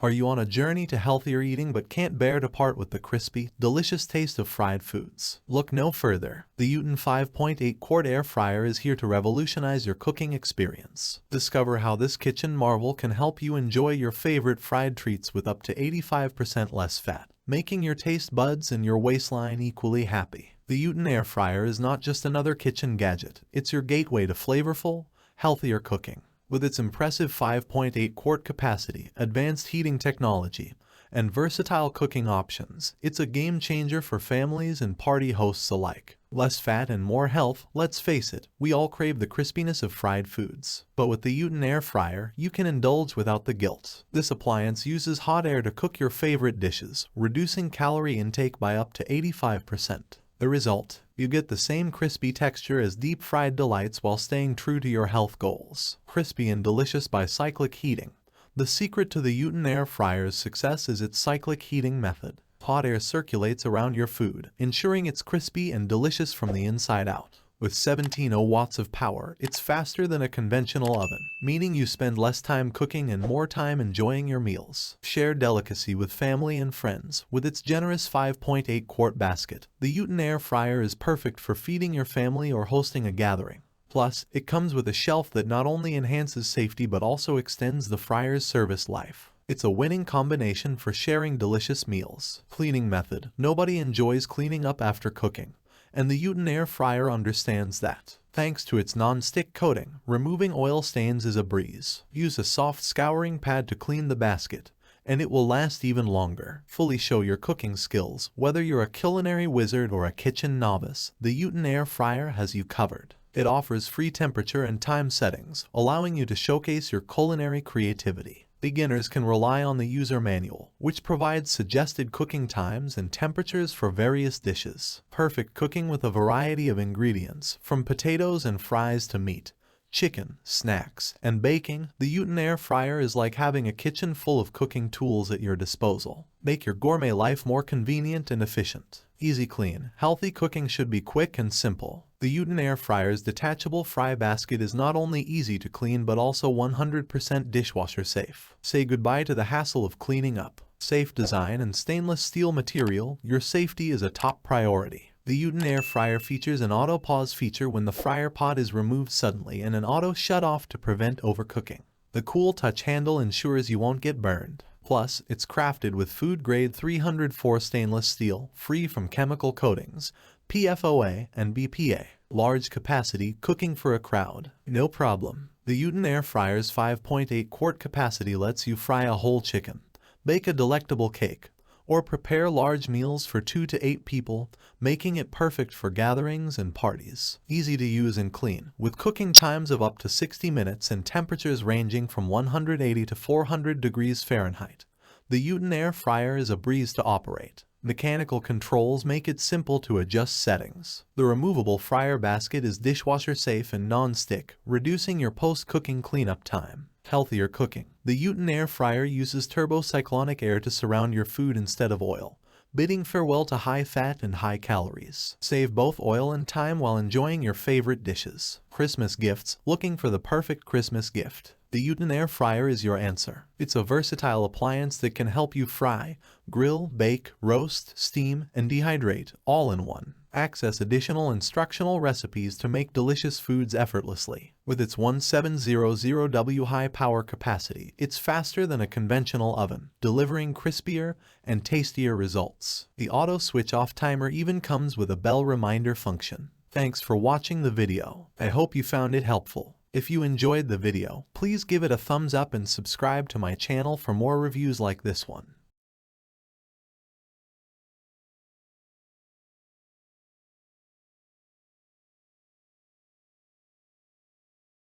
Are you on a journey to healthier eating but can't bear to part with the crispy, delicious taste of fried foods? Look no further. The Uten 5.8 Quart air fryer is here to revolutionize your cooking experience. Discover how this kitchen marvel can help you enjoy your favorite fried treats with up to 85% less fat, making your taste buds and your waistline equally happy. The Uten air fryer is not just another kitchen gadget, it's your gateway to flavorful, healthier cooking. With its impressive 5.8 quart capacity, advanced heating technology, and versatile cooking options, it's a game changer for families and party hosts alike. Less fat and more health, let's face it, we all crave the crispiness of fried foods. But with the Uten air fryer, you can indulge without the guilt. This appliance uses hot air to cook your favorite dishes, reducing calorie intake by up to 85%. The result? You get the same crispy texture as deep-fried delights while staying true to your health goals. Crispy and delicious by cyclic heating. The secret to the Uten air fryer's success is its cyclic heating method. Hot air circulates around your food, ensuring it's crispy and delicious from the inside out. With 1700 watts of power, it's faster than a conventional oven, meaning you spend less time cooking and more time enjoying your meals. Share delicacy with family and friends. With its generous 5.8 quart basket, the Uten air fryer is perfect for feeding your family or hosting a gathering. Plus, it comes with a shelf that not only enhances safety but also extends the fryer's service life. It's a winning combination for sharing delicious meals. Cleaning method. Nobody enjoys cleaning up after cooking, and the Uten air fryer understands that. Thanks to its non-stick coating, removing oil stains is a breeze. Use a soft scouring pad to clean the basket, and it will last even longer. Fully show your cooking skills. Whether you're a culinary wizard or a kitchen novice, the Uten air fryer has you covered. It offers free temperature and time settings, allowing you to showcase your culinary creativity. Beginners can rely on the user manual, which provides suggested cooking times and temperatures for various dishes. Perfect cooking with a variety of ingredients, from potatoes and fries to meat, chicken, snacks, and baking. The Uten air fryer is like having a kitchen full of cooking tools at your disposal. Make your gourmet life more convenient and efficient. Easy clean. Healthy cooking should be quick and simple. The Uten air fryer's detachable fry basket is not only easy to clean but also 100% dishwasher safe. Say goodbye to the hassle of cleaning up. Safe design and stainless steel material, your safety is a top priority. The Uten air fryer features an auto pause feature when the fryer pot is removed suddenly and an auto shut off to prevent overcooking. The cool touch handle ensures you won't get burned. Plus, it's crafted with food-grade 304 stainless steel, free from chemical coatings, PFOA and BPA. Large capacity, cooking for a crowd. No problem. The Uten air fryer's 5.8 quart capacity lets you fry a whole chicken, bake a delectable cake, or prepare large meals for 2 to 8 people, making it perfect for gatherings and parties. Easy to use and clean, with cooking times of up to 60 minutes and temperatures ranging from 180 to 400 degrees Fahrenheit. The Uten air fryer is a breeze to operate. Mechanical controls make it simple to adjust settings. The removable fryer basket is dishwasher safe and non-stick, reducing your post-cooking cleanup time. Healthier cooking. The Uten air fryer uses turbocyclonic air to surround your food instead of oil, bidding farewell to high fat and high calories. Save both oil and time while enjoying your favorite dishes. Christmas gifts. Looking for the perfect Christmas gift? The Uten air fryer is your answer. It's a versatile appliance that can help you fry, grill, bake, roast, steam, and dehydrate all in one. Access additional instructional recipes to make delicious foods effortlessly. With its 1700W high power capacity, it's faster than a conventional oven, delivering crispier and tastier results. The auto switch off timer even comes with a bell reminder function. Thanks for watching the video. I hope you found it helpful. If you enjoyed the video, please give it a thumbs up and subscribe to my channel for more reviews like this one.